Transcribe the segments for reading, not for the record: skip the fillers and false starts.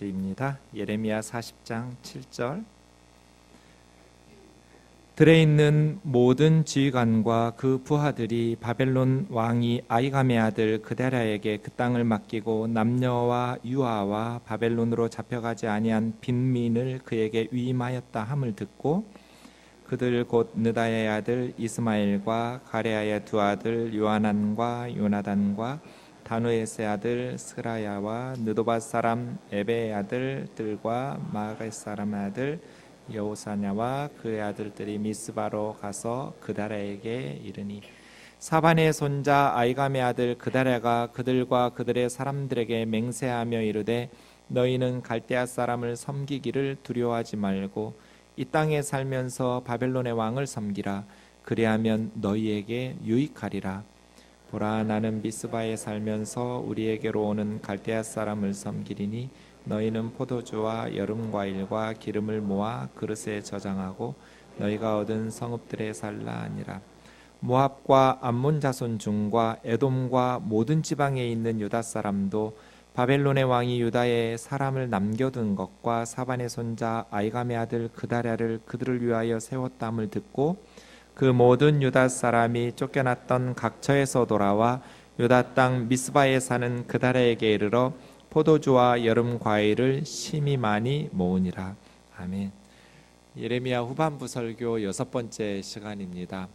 입니다. 예레미야 40장 7절. 들에 있는 모든 지휘관과 그 부하들이 바벨론 왕이 아이감의 아들 그다랴에게 그 땅을 맡기고 남녀와 유아와 바벨론으로 잡혀가지 아니한 빈민을 그에게 위임하였다 함을 듣고 그들 곧 느다야의 아들 이스마엘과 가레아의 두 아들 요하난과 요나단과 다누에스의 아들 스라야와 느도밧 사람 에베의 아들들과 마아갈 사람의 아들 여호사냐와 그의 아들들이 미스바로 가서 그다랴에게 이르니 사반의 손자 아이감의 아들 그다랴가 그들과 그들의 사람들에게 맹세하며 이르되 너희는 갈대아 사람을 섬기기를 두려워하지 말고 이 땅에 살면서 바벨론의 왕을 섬기라. 그리하면 너희에게 유익하리라. 보라, 나는 미스바에 살면서 우리에게로 오는 갈대아 사람을 섬기리니 너희는 포도주와 여름 과일과 기름을 모아 그릇에 저장하고 너희가 얻은 성읍들에 살라 하니라. 모압과 암몬 자손 중과 에돔과 모든 지방에 있는 유다 사람도 바벨론의 왕이 유다에 사람을 남겨둔 것과 사반의 손자 아이감의 아들 그다랴를 그들을 위하여 세웠담을 듣고 그 모든 유다 사람이 쫓겨났던 각처에서 돌아와 유다 땅 미스바에 사는 그다랴에게 이르러 포도주와 여름 과일을 심히 많이 모으니라. 아멘. 예레미야 후반부 설교 6번째 시간입니다.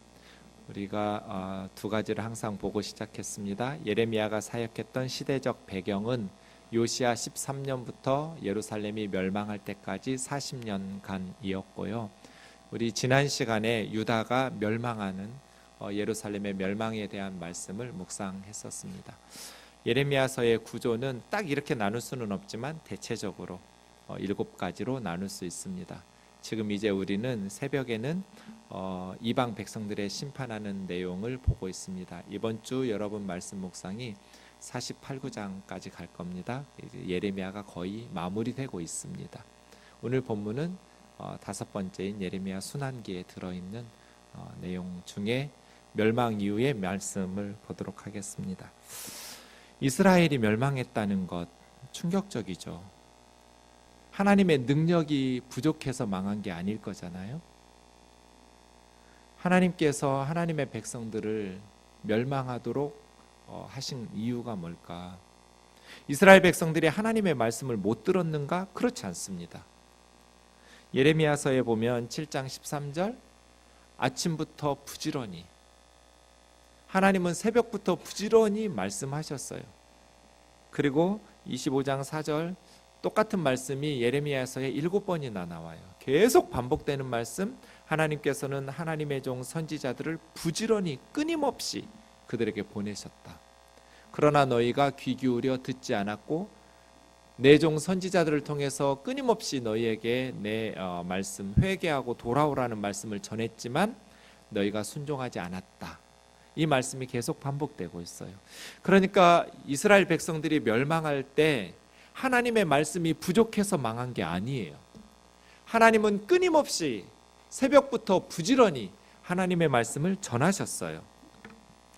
우리가 두 가지를 항상 보고 시작했습니다. 예레미야가 사역했던 시대적 배경은 요시야 13년부터 예루살렘이 멸망할 때까지 40년간이었고요. 우리 지난 시간에 유다가 멸망하는 예루살렘의 멸망에 대한 말씀을 묵상했었습니다. 예레미야서의 구조는 딱 이렇게 나눌 수는 없지만 대체적으로 7가지로 나눌 수 있습니다. 지금 이제 우리는 새벽에는 이방 백성들의 심판하는 내용을 보고 있습니다. 이번 주 여러분 말씀 묵상이 48구장까지 갈 겁니다. 이제 예레미야가 거의 마무리되고 있습니다. 오늘 본문은 5번째인 예레미야 순환기에 들어있는 내용 중에 멸망 이후의 말씀을 보도록 하겠습니다. 이스라엘이 멸망했다는 것 충격적이죠. 하나님의 능력이 부족해서 망한 게 아닐 거잖아요. 하나님께서 하나님의 백성들을 멸망하도록 하신 이유가 뭘까? 이스라엘 백성들이 하나님의 말씀을 못 들었는가? 그렇지 않습니다. 예레미야서에 보면 7장 13절 아침부터 부지런히 하나님은 새벽부터 부지런히 말씀하셨어요. 그리고 25장 4절 똑같은 말씀이 예레미야서에 7번이나 나와요. 계속 반복되는 말씀, 하나님께서는 하나님의 종 선지자들을 부지런히 끊임없이 그들에게 보내셨다. 그러나 너희가 귀 기울여 듣지 않았고 내 종 선지자들을 통해서 끊임없이 너희에게 내 말씀 회개하고 돌아오라는 말씀을 전했지만 너희가 순종하지 않았다. 이 말씀이 계속 반복되고 있어요. 그러니까 이스라엘 백성들이 멸망할 때 하나님의 말씀이 부족해서 망한 게 아니에요. 하나님은 끊임없이 새벽부터 부지런히 하나님의 말씀을 전하셨어요.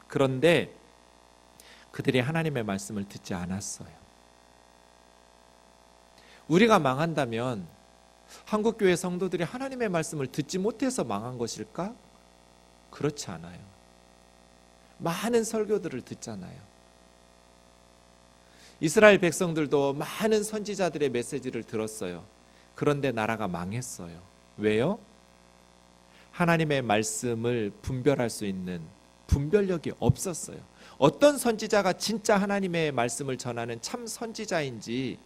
그런데 그들이 하나님의 말씀을 듣지 않았어요. 우리가 망한다면 한국교회 성도들이 하나님의 말씀을 듣지 못해서 망한 것일까? 그렇지 않아요. 많은 설교들을 듣잖아요. 이스라엘 백성들도 많은 선지자들의 메시지를 들었어요. 그런데 나라가 망했어요. 왜요? 하나님의 말씀을 분별할 수 있는 분별력이 없었어요. 어떤 선지자가 진짜 하나님의 말씀을 전하는 참 선지자인지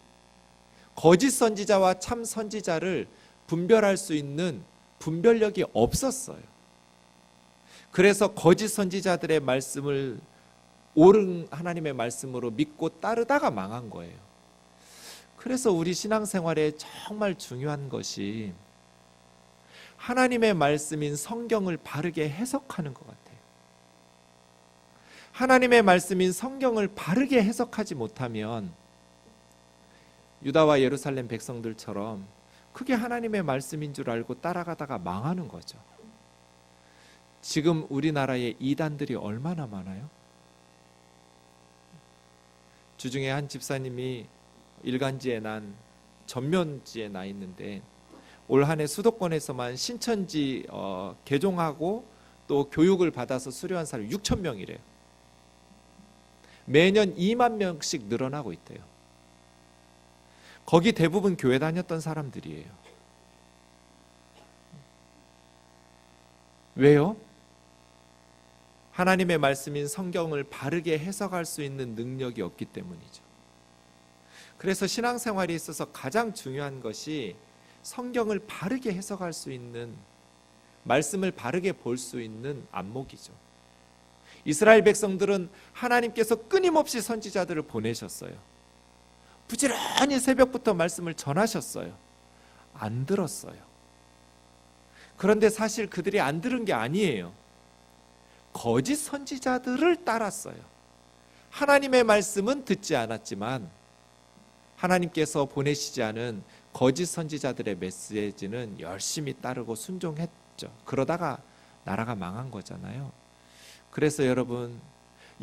거짓 선지자와 참 선지자를 분별할 수 있는 분별력이 없었어요. 그래서 거짓 선지자들의 말씀을 옳은 하나님의 말씀으로 믿고 따르다가 망한 거예요. 그래서 우리 신앙생활에 정말 중요한 것이 하나님의 말씀인 성경을 바르게 해석하는 것 같아요. 하나님의 말씀인 성경을 바르게 해석하지 못하면 유다와 예루살렘 백성들처럼 그게 하나님의 말씀인 줄 알고 따라가다가 망하는 거죠. 지금 우리나라에 이단들이 얼마나 많아요? 주중에 한 집사님이 일간지에 난 전면지에 나 있는데 올 한 해 수도권에서만 신천지 개종하고 또 교육을 받아서 수료한 사람이 6천 명이래요. 매년 2만 명씩 늘어나고 있대요. 거기 대부분 교회 다녔던 사람들이에요. 왜요? 하나님의 말씀인 성경을 바르게 해석할 수 있는 능력이 없기 때문이죠. 그래서 신앙생활에 있어서 가장 중요한 것이 성경을 바르게 해석할 수 있는, 말씀을 바르게 볼 수 있는 안목이죠. 이스라엘 백성들은 하나님께서 끊임없이 선지자들을 보내셨어요. 부지런히 새벽부터 말씀을 전하셨어요. 안 들었어요. 그런데 사실 그들이 안 들은 게 아니에요. 거짓 선지자들을 따랐어요. 하나님의 말씀은 듣지 않았지만 하나님께서 보내시지 않은 거짓 선지자들의 메시지는 열심히 따르고 순종했죠. 그러다가 나라가 망한 거잖아요. 그래서 여러분,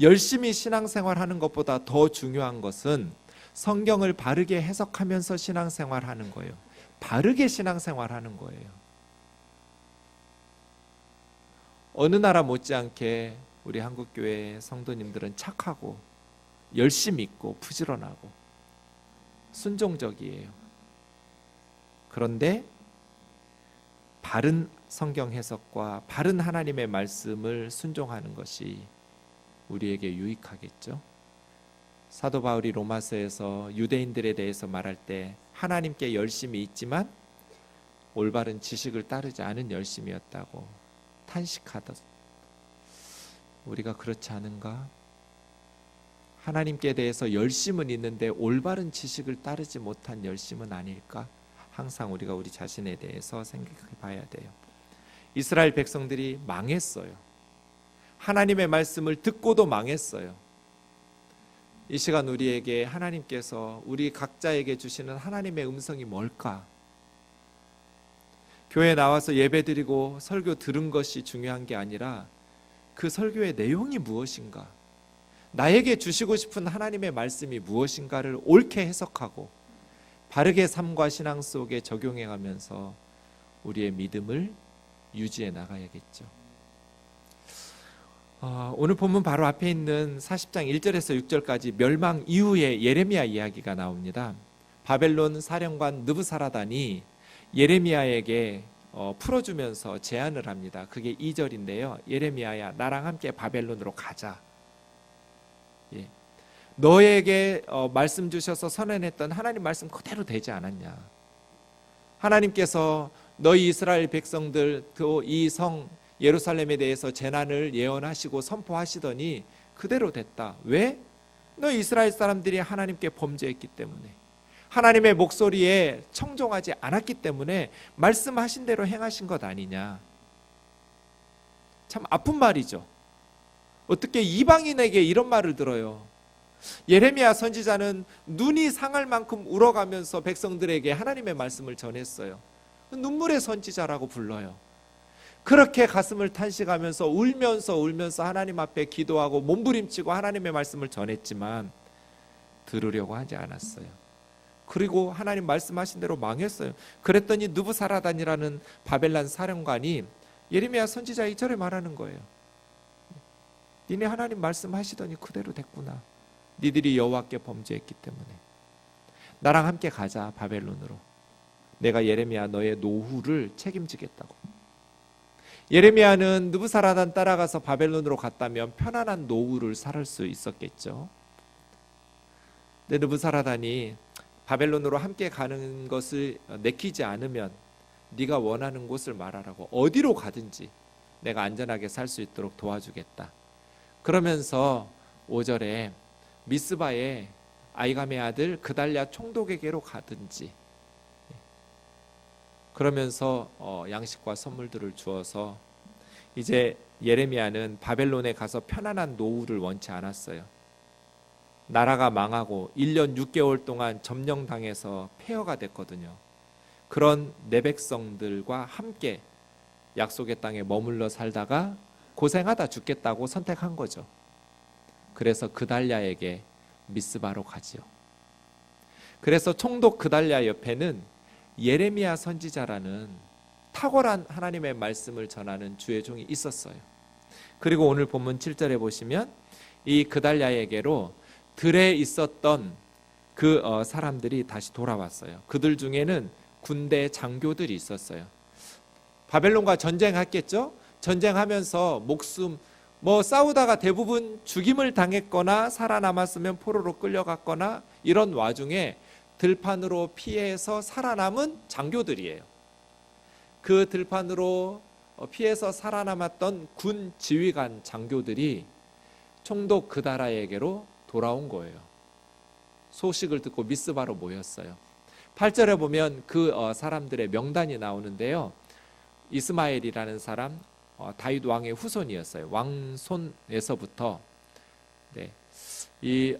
열심히 신앙생활하는 것보다 더 중요한 것은 성경을 바르게 해석하면서 신앙생활하는 거예요. 바르게 신앙생활하는 거예요. 어느 나라 못지않게 우리 한국교회 성도님들은 착하고 열심히 있고 부지런하고 순종적이에요. 그런데 바른 성경 해석과 바른 하나님의 말씀을 순종하는 것이 우리에게 유익하겠죠. 사도 바울이 로마서에서 유대인들에 대해서 말할 때 하나님께 열심히 있지만 올바른 지식을 따르지 않은 열심이었다고 탄식하듯, 우리가 그렇지 않은가? 하나님께 대해서 열심은 있는데 올바른 지식을 따르지 못한 열심은 아닐까? 항상 우리가 우리 자신에 대해서 생각해 봐야 돼요. 이스라엘 백성들이 망했어요. 하나님의 말씀을 듣고도 망했어요. 이 시간 우리에게 하나님께서 우리 각자에게 주시는 하나님의 음성이 뭘까? 교회에 나와서 예배드리고 설교 들은 것이 중요한 게 아니라 그 설교의 내용이 무엇인가? 나에게 주시고 싶은 하나님의 말씀이 무엇인가를 옳게 해석하고 바르게 삶과 신앙 속에 적용해 가면서 우리의 믿음을 유지해 나가야겠죠. 오늘 본문 바로 앞에 있는 40장 1절에서 6절까지 멸망 이후에 예레미야 이야기가 나옵니다. 바벨론 사령관 느부사라단이 예레미야에게 풀어주면서 제안을 합니다. 그게 2절인데요. 예레미야야, 나랑 함께 바벨론으로 가자. 예. 너에게 말씀 주셔서 선언했던 하나님 말씀 그대로 되지 않았냐? 하나님께서 너희 이스라엘 백성들 이 성 예루살렘에 대해서 재난을 예언하시고 선포하시더니 그대로 됐다. 왜? 너희 이스라엘 사람들이 하나님께 범죄했기 때문에, 하나님의 목소리에 청종하지 않았기 때문에 말씀하신 대로 행하신 것 아니냐. 참 아픈 말이죠. 어떻게 이방인에게 이런 말을 들어요? 예레미야 선지자는 눈이 상할 만큼 울어가면서 백성들에게 하나님의 말씀을 전했어요. 눈물의 선지자라고 불러요. 그렇게 가슴을 탄식하면서 울면서 하나님 앞에 기도하고 몸부림치고 하나님의 말씀을 전했지만 들으려고 하지 않았어요. 그리고 하나님 말씀하신 대로 망했어요. 그랬더니 느부사라단이라는 바벨론 사령관이 예레미야 선지자 2절에 말하는 거예요. 니네 하나님 말씀하시더니 그대로 됐구나. 니들이 여호와께 범죄했기 때문에 나랑 함께 가자 바벨론으로. 내가 예레미야 너의 노후를 책임지겠다고. 예레미야는 느부사라단 따라가서 바벨론으로 갔다면 편안한 노후를 살 수 있었겠죠. 근데 느부사라단이 바벨론으로 함께 가는 것을 내키지 않으면 네가 원하는 곳을 말하라고, 어디로 가든지 내가 안전하게 살 수 있도록 도와주겠다. 그러면서 5절에 미스바에 아이감의 아들 그달랴 총독에게로 가든지, 그러면서 양식과 선물들을 주어서 이제 예레미야는 바벨론에 가서 편안한 노후를 원치 않았어요. 나라가 망하고 1년 6개월 동안 점령당해서 폐허가 됐거든요. 그런 내 백성들과 함께 약속의 땅에 머물러 살다가 고생하다 죽겠다고 선택한 거죠. 그래서 그달랴에게 미스바로 가지요. 그래서 총독 그달랴 옆에는 예레미야 선지자라는 탁월한 하나님의 말씀을 전하는 주의 종이 있었어요. 그리고 오늘 본문 7절에 보시면 이 그달랴에게로 들에 있었던 그 사람들이 다시 돌아왔어요. 그들 중에는 군대 장교들이 있었어요. 바벨론과 전쟁했겠죠? 전쟁하면서 목숨 싸우다가 대부분 죽임을 당했거나 살아남았으면 포로로 끌려갔거나 이런 와중에 들판으로 피해서 살아남은 장교들이에요. 그 들판으로 피해서 살아남았던 군 지휘관 장교들이 총독 그달랴에게로 돌아온 거예요. 소식을 듣고 미스바로 모였어요. 8절에 보면 그 사람들의 명단이 나오는데요. 이스마엘이라는 사람, 다윗 왕의 후손이었어요. 왕손에서부터 이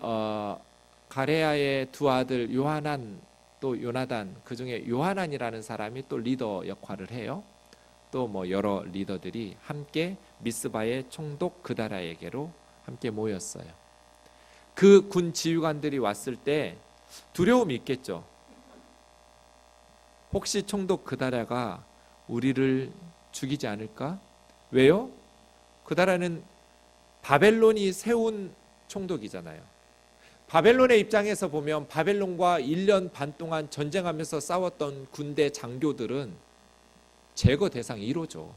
가레야의 두 아들 요하난 또 요나단, 그 중에 요하난이라는 사람이 또 리더 역할을 해요. 또 여러 리더들이 함께 미스바의 총독 그달랴에게로 함께 모였어요. 그 군 지휘관들이 왔을 때 두려움이 있겠죠. 혹시 총독 그달랴가 우리를 죽이지 않을까? 왜요? 그달랴는 바벨론이 세운 총독이잖아요. 바벨론의 입장에서 보면 바벨론과 1년 반 동안 전쟁하면서 싸웠던 군대 장교들은 제거 대상 1호죠.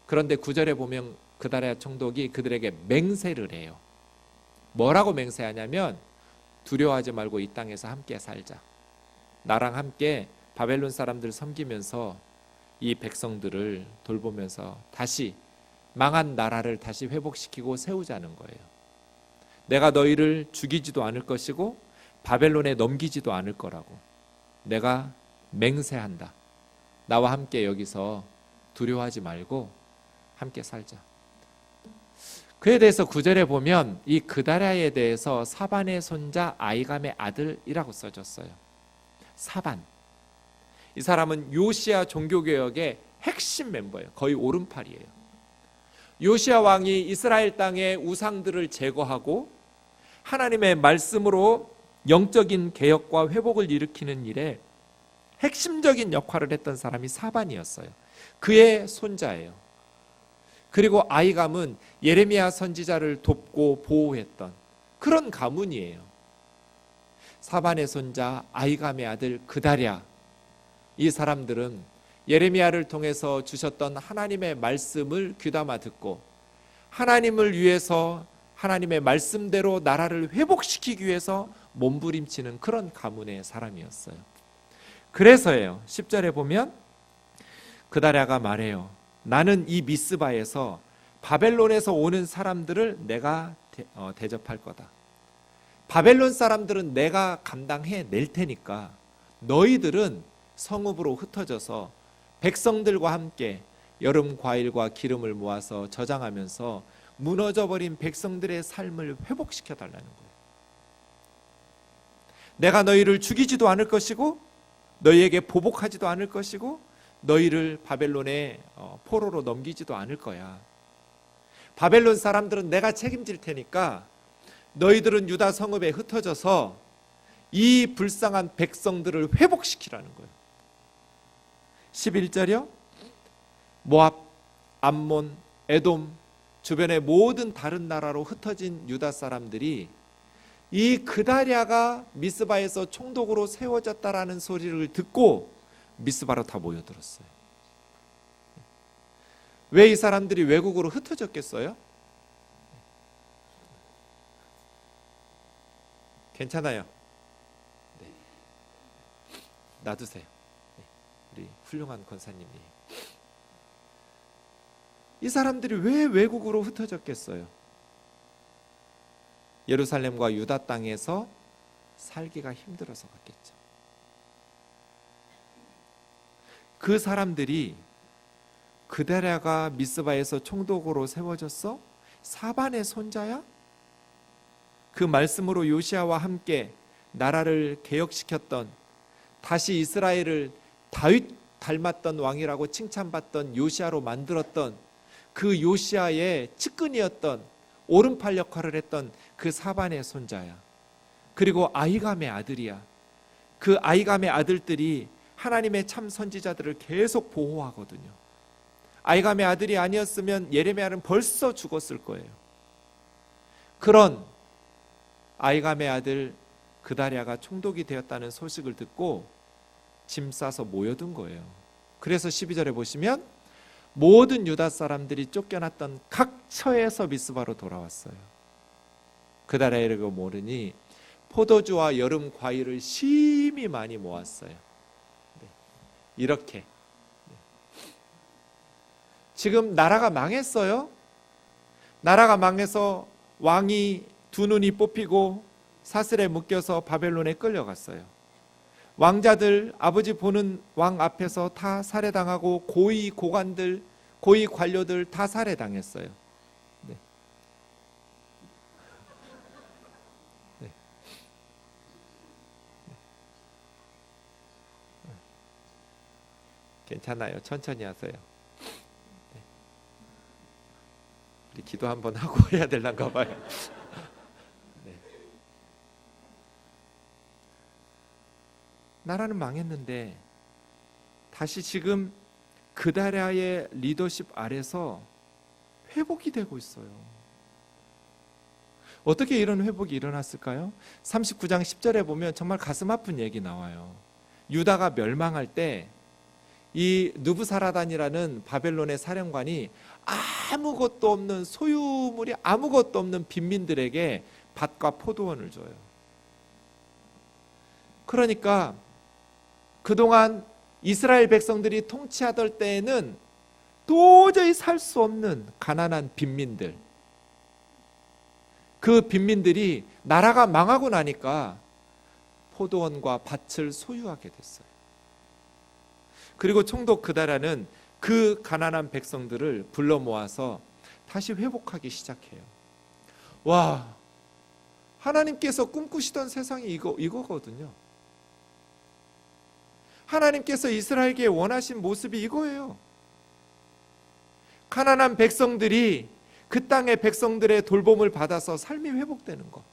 그런데 9절에 보면 그달랴 총독이 그들에게 맹세를 해요. 뭐라고 맹세하냐면 두려워하지 말고 이 땅에서 함께 살자. 나랑 함께 바벨론 사람들 섬기면서 이 백성들을 돌보면서 다시 망한 나라를 다시 회복시키고 세우자는 거예요. 내가 너희를 죽이지도 않을 것이고 바벨론에 넘기지도 않을 거라고 내가 맹세한다. 나와 함께 여기서 두려워하지 말고 함께 살자. 그에 대해서 9절에 보면 이 그달랴에 대해서 사반의 손자 아이감의 아들이라고 써졌어요. 사반. 이 사람은 요시야 종교개혁의 핵심 멤버예요. 거의 오른팔이에요. 요시야 왕이 이스라엘 땅의 우상들을 제거하고 하나님의 말씀으로 영적인 개혁과 회복을 일으키는 일에 핵심적인 역할을 했던 사람이 사반이었어요. 그의 손자예요. 그리고 아이감은 예레미야 선지자를 돕고 보호했던 그런 가문이에요. 사반의 손자 아이감의 아들 그달랴. 이 사람들은 예레미야를 통해서 주셨던 하나님의 말씀을 귀담아 듣고 하나님을 위해서 하나님의 말씀대로 나라를 회복시키기 위해서 몸부림치는 그런 가문의 사람이었어요. 그래서예요. 10절에 보면 그달랴가 말해요. 나는 이 미스바에서 바벨론에서 오는 사람들을 내가 대접할 거다. 바벨론 사람들은 내가 감당해 낼 테니까 너희들은 성읍으로 흩어져서 백성들과 함께 여름 과일과 기름을 모아서 저장하면서 무너져버린 백성들의 삶을 회복시켜 달라는 거예요. 내가 너희를 죽이지도 않을 것이고 너희에게 보복하지도 않을 것이고 너희를 바벨론의 포로로 넘기지도 않을 거야. 바벨론 사람들은 내가 책임질 테니까 너희들은 유다 성읍에 흩어져서 이 불쌍한 백성들을 회복시키라는 거예요. 11절이요. 모압, 암몬, 에돔 주변의 모든 다른 나라로 흩어진 유다 사람들이 이 그달랴가 미스바에서 총독으로 세워졌다라는 소리를 듣고 미스바로 다 모여들었어요. 왜 이 사람들이 외국으로 흩어졌겠어요? 괜찮아요. 네. 놔두세요. 네. 우리 훌륭한 권사님이. 이 사람들이 왜 외국으로 흩어졌겠어요? 예루살렘과 유다 땅에서 살기가 힘들어서 갔겠죠. 그 사람들이 그달랴가 미스바에서 총독으로 세워졌어? 사반의 손자야? 그 말씀으로 요시야와 함께 나라를 개혁시켰던, 다시 이스라엘을 다윗 닮았던 왕이라고 칭찬받던 요시야로 만들었던 그 요시야의 측근이었던 오른팔 역할을 했던 그 사반의 손자야. 그리고 아히감의 아들이야. 그 아히감의 아들들이 하나님의 참 선지자들을 계속 보호하거든요. 아히감의 아들이 아니었으면 예레미야는 벌써 죽었을 거예요. 그런 아히감의 아들 그다랴가 총독이 되었다는 소식을 듣고 짐 싸서 모여든 거예요. 그래서 12절에 보시면 모든 유다 사람들이 쫓겨났던 각 처에서 미스바로 돌아왔어요. 그다랴에 이르고 모르니 포도주와 여름 과일을 심히 많이 모았어요. 이렇게 지금 나라가 망했어요. 나라가 망해서 왕이 두 눈이 뽑히고 사슬에 묶여서 바벨론에 끌려갔어요. 왕자들 아버지 보는 왕 앞에서 다 살해당하고 고위 고관들, 고위 관료들 다 살해당했어요. 네. 네. 괜찮아요. 천천히 하세요. 네. 우리 기도 한번 하고 해야 될란가 봐요. 네. 나라는 망했는데 다시 지금 그다랴의 리더십 아래서 회복이 되고 있어요. 어떻게 이런 회복이 일어났을까요? 39장 10절에 보면 정말 가슴 아픈 얘기 나와요. 유다가 멸망할 때 이 느부사라단이라는 바벨론의 사령관이 아무것도 없는 소유물이 아무것도 없는 빈민들에게 밭과 포도원을 줘요. 그러니까 그동안 이스라엘 백성들이 통치하던 때에는 도저히 살 수 없는 가난한 빈민들, 그 빈민들이 나라가 망하고 나니까 포도원과 밭을 소유하게 됐어요. 그리고 총독 그다랴는 그 가난한 백성들을 불러 모아서 다시 회복하기 시작해요. 와, 하나님께서 꿈꾸시던 세상이 이거거든요. 하나님께서 이스라엘에게 원하신 모습이 이거예요. 가난한 백성들이 그 땅의 백성들의 돌봄을 받아서 삶이 회복되는 것.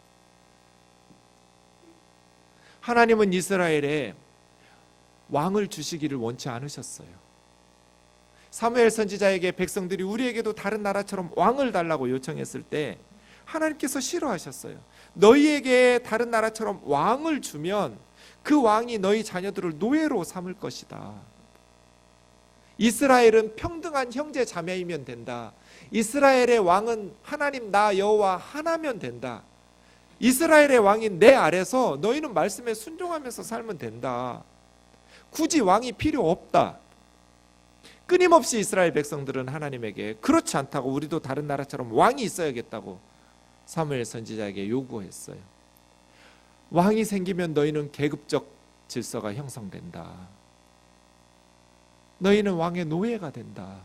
하나님은 이스라엘에 왕을 주시기를 원치 않으셨어요. 사무엘 선지자에게 백성들이 우리에게도 다른 나라처럼 왕을 달라고 요청했을 때 하나님께서 싫어하셨어요. 너희에게 다른 나라처럼 왕을 주면 그 왕이 너희 자녀들을 노예로 삼을 것이다. 이스라엘은 평등한 형제 자매이면 된다. 이스라엘의 왕은 하나님 나 여호와 하나면 된다. 이스라엘의 왕인 내 아래서 너희는 말씀에 순종하면서 살면 된다. 굳이 왕이 필요 없다. 끊임없이 이스라엘 백성들은 하나님에게 그렇지 않다고 우리도 다른 나라처럼 왕이 있어야겠다고 사무엘 선지자에게 요구했어요. 왕이 생기면 너희는 계급적 질서가 형성된다. 너희는 왕의 노예가 된다.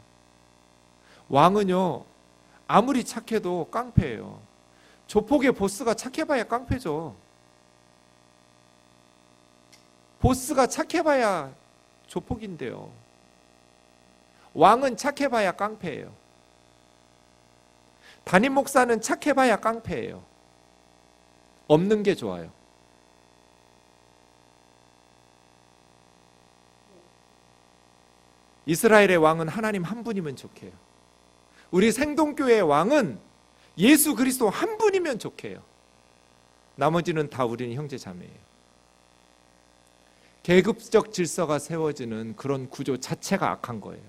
왕은요 아무리 착해도 깡패예요. 조폭의 보스가 착해봐야 깡패죠. 보스가 착해봐야 조폭인데요. 왕은 착해봐야 깡패예요. 담임 목사는 착해봐야 깡패예요. 없는 게 좋아요. 이스라엘의 왕은 하나님 한 분이면 좋게요. 우리 생동교회의 왕은 예수 그리스도 한 분이면 좋게요. 나머지는 다 우리는 형제 자매예요. 계급적 질서가 세워지는 그런 구조 자체가 악한 거예요.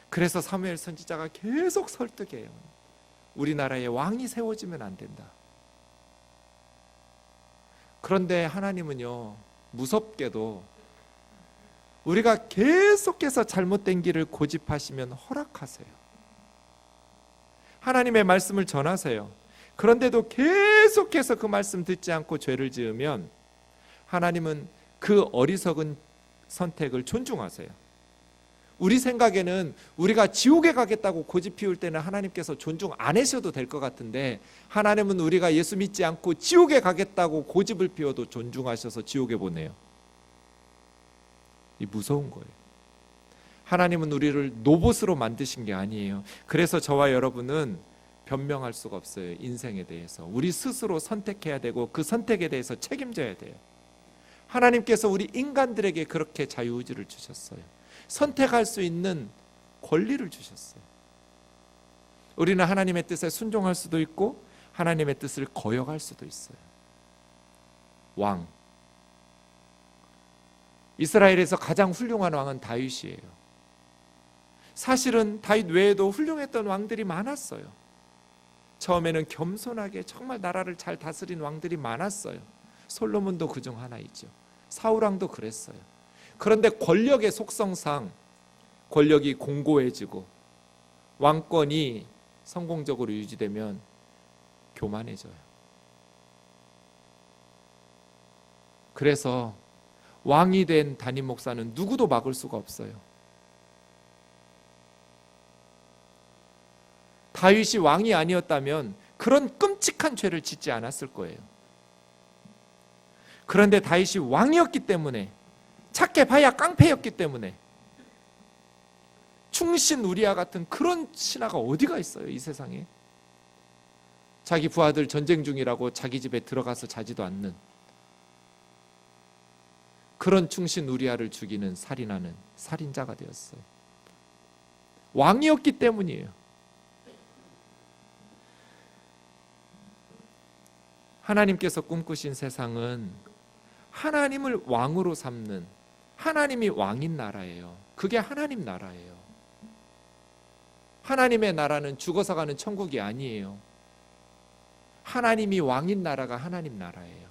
그래서 사무엘 선지자가 계속 설득해요. 우리나라에 왕이 세워지면 안 된다. 그런데 하나님은요 무섭게도 우리가 계속해서 잘못된 길을 고집하시면 허락하세요. 하나님의 말씀을 전하세요. 그런데도 계속해서 그 말씀 듣지 않고 죄를 지으면 하나님은 그 어리석은 선택을 존중하세요. 우리 생각에는 우리가 지옥에 가겠다고 고집 피울 때는 하나님께서 존중 안 하셔도 될 것 같은데 하나님은 우리가 예수 믿지 않고 지옥에 가겠다고 고집을 피워도 존중하셔서 지옥에 보내요. 이 무서운 거예요. 하나님은 우리를 노봇으로 만드신 게 아니에요. 그래서 저와 여러분은 변명할 수가 없어요. 인생에 대해서 우리 스스로 선택해야 되고 그 선택에 대해서 책임져야 돼요. 하나님께서 우리 인간들에게 그렇게 자유의지를 주셨어요. 선택할 수 있는 권리를 주셨어요. 우리는 하나님의 뜻에 순종할 수도 있고 하나님의 뜻을 거역할 수도 있어요. 왕, 이스라엘에서 가장 훌륭한 왕은 다윗이에요. 사실은 다윗 외에도 훌륭했던 왕들이 많았어요. 처음에는 겸손하게 정말 나라를 잘 다스린 왕들이 많았어요. 솔로몬도 그중 하나이죠. 사울왕도 그랬어요. 그런데 권력의 속성상 권력이 공고해지고 왕권이 성공적으로 유지되면 교만해져요. 그래서 왕이 된 담임 목사는 누구도 막을 수가 없어요. 다윗이 왕이 아니었다면 그런 끔찍한 죄를 짓지 않았을 거예요. 그런데 다윗이 왕이었기 때문에, 착해 봐야 깡패였기 때문에, 충신 우리아 같은 그런 신하가 어디가 있어요, 이 세상에? 자기 부하들 전쟁 중이라고 자기 집에 들어가서 자지도 않는 그런 충신 우리아를 죽이는 살인하는 살인자가 되었어요. 왕이었기 때문이에요. 하나님께서 꿈꾸신 세상은 하나님을 왕으로 삼는, 하나님이 왕인 나라예요. 그게 하나님 나라예요. 하나님의 나라는 죽어서 가는 천국이 아니에요. 하나님이 왕인 나라가 하나님 나라예요.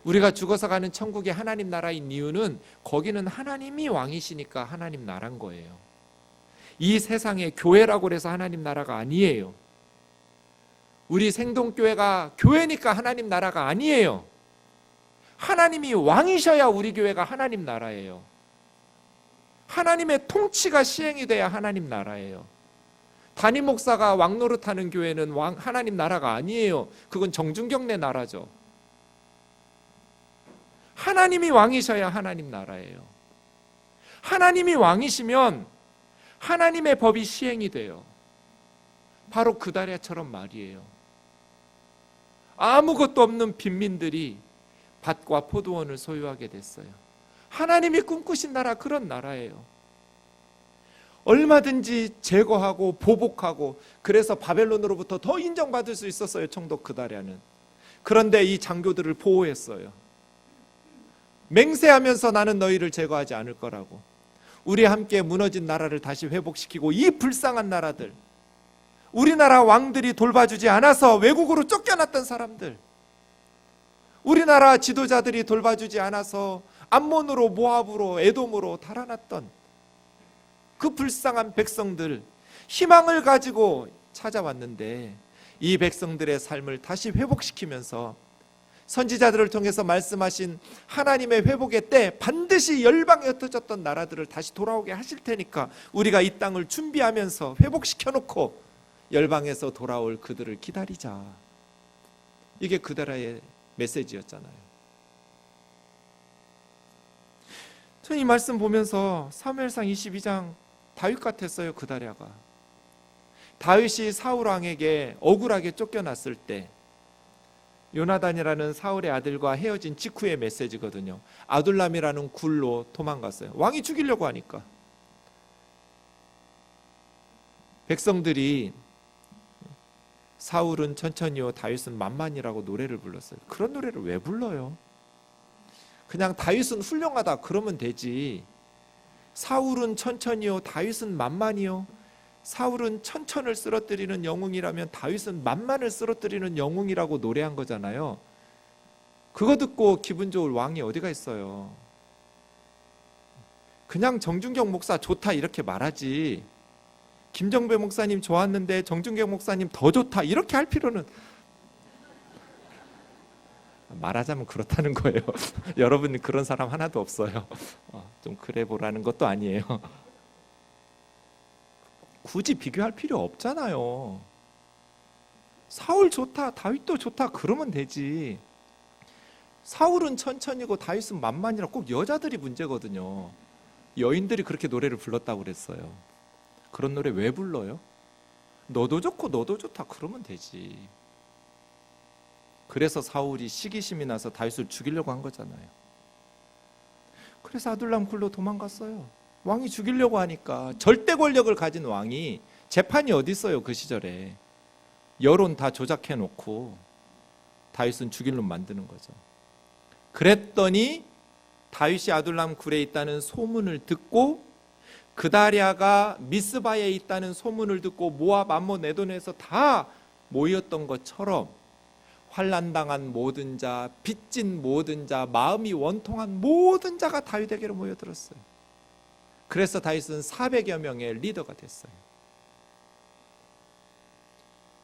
우리가 죽어서 가는 천국이 하나님 나라인 이유는 거기는 하나님이 왕이시니까 하나님 나라인 거예요. 이 세상에 교회라고 해서 하나님 나라가 아니에요. 우리 생동교회가 교회니까 하나님 나라가 아니에요. 하나님이 왕이셔야 우리 교회가 하나님 나라예요. 하나님의 통치가 시행이 돼야 하나님 나라예요. 담임 목사가 왕 노릇하는 교회는 하나님 나라가 아니에요. 그건 정준경네 나라죠. 하나님이 왕이셔야 하나님 나라예요. 하나님이 왕이시면 하나님의 법이 시행이 돼요. 바로 그다랴처럼 말이에요. 아무것도 없는 빈민들이 밭과 포도원을 소유하게 됐어요. 하나님이 꿈꾸신 나라, 그런 나라예요. 얼마든지 제거하고 보복하고, 그래서 바벨론으로부터 더 인정받을 수 있었어요, 총독 그다랴는. 그런데 이 장교들을 보호했어요. 맹세하면서 나는 너희를 제거하지 않을 거라고. 우리 함께 무너진 나라를 다시 회복시키고, 이 불쌍한 나라들, 우리나라 왕들이 돌봐주지 않아서 외국으로 쫓겨났던 사람들, 우리나라 지도자들이 돌봐주지 않아서 암몬으로, 모압으로, 에돔으로 달아났던 그 불쌍한 백성들, 희망을 가지고 찾아왔는데 이 백성들의 삶을 다시 회복시키면서 선지자들을 통해서 말씀하신 하나님의 회복의 때 반드시 열방에 흩어졌던 나라들을 다시 돌아오게 하실 테니까 우리가 이 땅을 준비하면서 회복시켜 놓고 열방에서 돌아올 그들을 기다리자. 이게 그다라의 메시지였잖아요. 저는 이 말씀 보면서 사무엘상 22장 다윗 같았어요. 그다랴가 다윗이 사울 왕에게 억울하게 쫓겨났을 때, 요나단이라는 사울의 아들과 헤어진 직후의 메시지거든요. 아둘람이라는 굴로 도망갔어요. 왕이 죽이려고 하니까. 백성들이 사울은 천천히요 다윗은 만만이라고 노래를 불렀어요. 그런 노래를 왜 불러요? 그냥 다윗은 훌륭하다 그러면 되지. 사울은 천천히요 다윗은 만만이요. 사울은 천천을 쓰러뜨리는 영웅이라면 다윗은 만만을 쓰러뜨리는 영웅이라고 노래한 거잖아요. 그거 듣고 기분 좋을 왕이 어디가 있어요? 그냥 정준경 목사 좋다 이렇게 말하지, 김정배 목사님 좋았는데 정준경 목사님 더 좋다 이렇게 할 필요는, 말하자면 그렇다는 거예요. 여러분 그런 사람 하나도 없어요. 좀 그래 보라는 것도 아니에요. 굳이 비교할 필요 없잖아요. 사울 좋다, 다윗도 좋다 그러면 되지. 사울은 천천히고 다윗은 만만이라, 꼭 여자들이 문제거든요. 여인들이 그렇게 노래를 불렀다고 그랬어요. 그런 노래 왜 불러요? 너도 좋고 너도 좋다 그러면 되지. 그래서 사울이 시기심이 나서 다윗을 죽이려고 한 거잖아요. 그래서 아둘람 굴로 도망갔어요. 왕이 죽이려고 하니까. 절대 권력을 가진 왕이 재판이 어디 있어요 그 시절에. 여론 다 조작해 놓고 다윗은 죽일 놈 만드는 거죠. 그랬더니 다윗이 아둘람 굴에 있다는 소문을 듣고, 그다랴가 미스바에 있다는 소문을 듣고 모압, 암몬, 에돔에서 다 모였던 것처럼 환난당한 모든 자, 빚진 모든 자, 마음이 원통한 모든 자가 다윗에게로 모여들었어요. 그래서 다윗은 400여 명의 리더가 됐어요.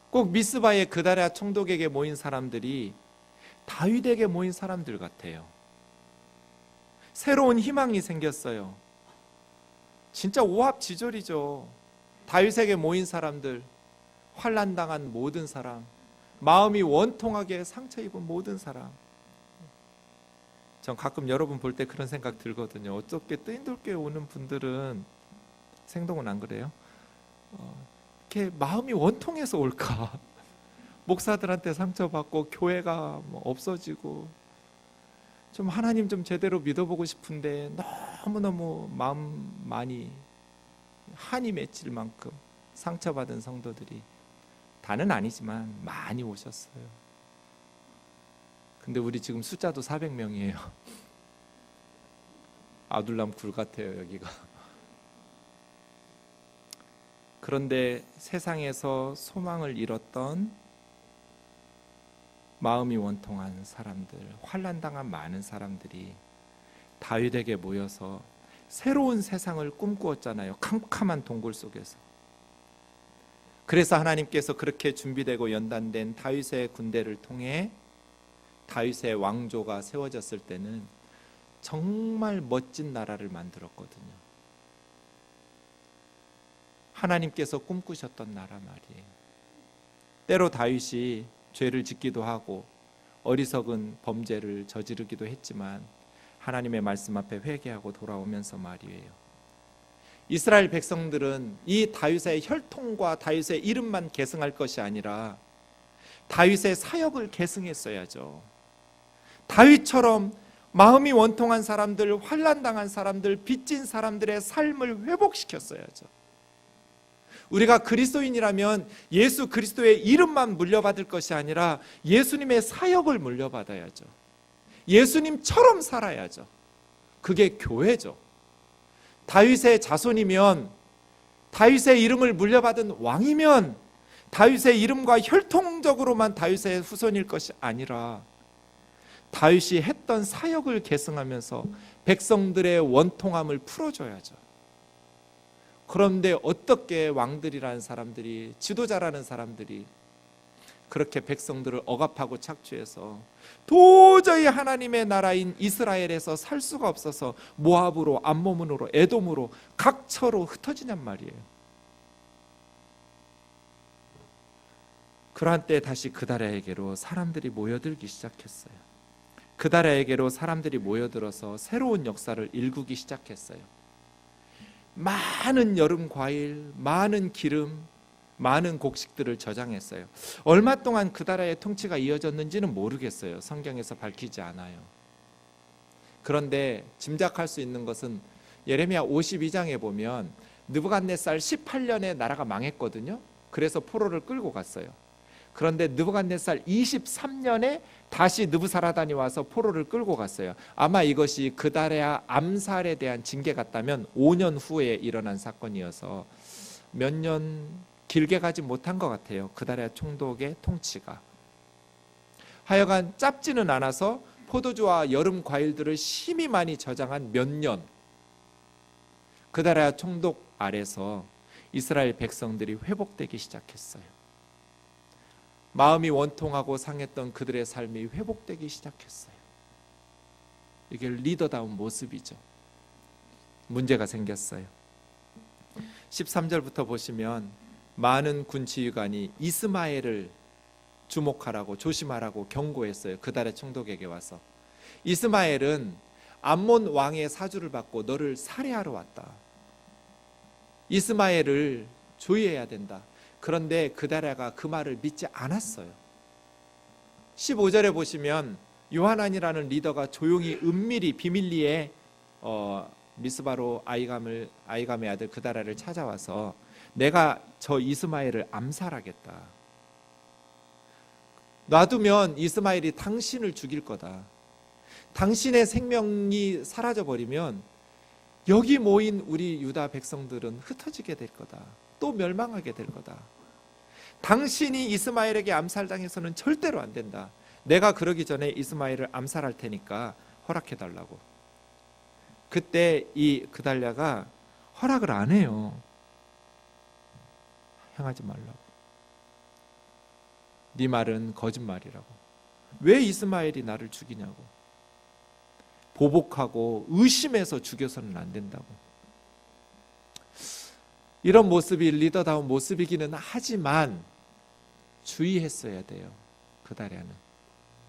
꼭 미스바의 그다랴 총독에게 모인 사람들이 다윗에게 모인 사람들 같아요. 새로운 희망이 생겼어요. 진짜 오합지졸이죠. 다윗에게 모인 사람들, 환난당한 모든 사람, 마음이 원통하게 상처 입은 모든 사람. 전 가끔 여러분 볼 때 그런 생각 들거든요. 어떻게 뜨인돌교에 오는 분들은, 생동은 안 그래요? 이렇게 마음이 원통해서 올까? 목사들한테 상처받고 교회가 없어지고, 좀 하나님 좀 제대로 믿어보고 싶은데 너무너무 마음 많이 한이 맺힐 만큼 상처받은 성도들이, 다는 아니지만 많이 오셨어요. 근데 우리 지금 숫자도 400명이에요. 아둘람 굴 같아요 여기가. 그런데 세상에서 소망을 잃었던, 마음이 원통한 사람들, 환난당한 많은 사람들이 다윗에게 모여서 새로운 세상을 꿈꾸었잖아요. 캄캄한 동굴 속에서. 그래서 하나님께서 그렇게 준비되고 연단된 다윗의 군대를 통해 다윗의 왕조가 세워졌을 때는 정말 멋진 나라를 만들었거든요. 하나님께서 꿈꾸셨던 나라 말이에요. 때로 다윗이 죄를 짓기도 하고 어리석은 범죄를 저지르기도 했지만 하나님의 말씀 앞에 회개하고 돌아오면서 말이에요. 이스라엘 백성들은 이 다윗의 혈통과 다윗의 이름만 계승할 것이 아니라 다윗의 사역을 계승했어야죠. 다윗처럼 마음이 원통한 사람들, 환난당한 사람들, 빚진 사람들의 삶을 회복시켰어야죠. 우리가 그리스도인이라면 예수 그리스도의 이름만 물려받을 것이 아니라 예수님의 사역을 물려받아야죠. 예수님처럼 살아야죠. 그게 교회죠. 다윗의 자손이면, 다윗의 이름을 물려받은 왕이면 다윗의 이름과 혈통적으로만 다윗의 후손일 것이 아니라 다윗이 했던 사역을 계승하면서 백성들의 원통함을 풀어줘야죠. 그런데 어떻게 왕들이라는 사람들이, 지도자라는 사람들이 그렇게 백성들을 억압하고 착취해서 도저히 하나님의 나라인 이스라엘에서 살 수가 없어서 모압으로, 암몬으로, 에돔으로, 각처로 흩어지냔 말이에요. 그러한 때 다시 그다랴에게로 사람들이 모여들기 시작했어요. 그다랴에게로 사람들이 모여들어서 새로운 역사를 일구기 시작했어요. 많은 여름 과일, 많은 기름, 많은 곡식들을 저장했어요. 얼마 동안 그다랴의 통치가 이어졌는지는 모르겠어요. 성경에서 밝히지 않아요. 그런데 짐작할 수 있는 것은 예레미야 52장에 보면 느부갓네살 18년에 나라가 망했거든요. 그래서 포로를 끌고 갔어요. 그런데 느부갓네살 23년에 다시 느부사라단이 와서 포로를 끌고 갔어요. 아마 이것이 그다랴 암살에 대한 징계 같다면 5년 후에 일어난 사건이어서 몇 년 길게 가지 못한 것 같아요. 그다랴 총독의 통치가. 하여간 짧지는 않아서 포도주와 여름 과일들을 심히 많이 저장한 몇 년, 그다랴 총독 아래서 이스라엘 백성들이 회복되기 시작했어요. 마음이 원통하고 상했던 그들의 삶이 회복되기 시작했어요. 이게 리더다운 모습이죠. 문제가 생겼어요. 13절부터 보시면 많은 군치위관이 이스마엘을 주목하라고, 조심하라고 경고했어요. 그다랴 총독에게 와서. 이스마엘은 암몬 왕의 사주를 받고 너를 살해하러 왔다. 이스마엘을 조의해야 된다. 그런데 그다랴가 그 말을 믿지 않았어요. 15절에 보시면 요하난이라는 리더가 조용히 은밀히 비밀리에 미스바로 아이감의 아들 그다랴를 찾아와서 내가 저 이스마엘을 암살하겠다. 놔두면 이스마엘이 당신을 죽일 거다. 당신의 생명이 사라져버리면 여기 모인 우리 유다 백성들은 흩어지게 될 거다. 또 멸망하게 될 거다. 당신이 이스마엘에게 암살당해서는 절대로 안 된다. 내가 그러기 전에 이스마엘을 암살할 테니까 허락해달라고. 그때 이 그달랴가 허락을 안 해요. 행하지 말라고. 네 말은 거짓말이라고. 왜 이스마엘이 나를 죽이냐고. 보복하고 의심해서 죽여서는 안 된다고. 이런 모습이 리더다운 모습이기는 하지만 주의했어야 돼요. 그달랴는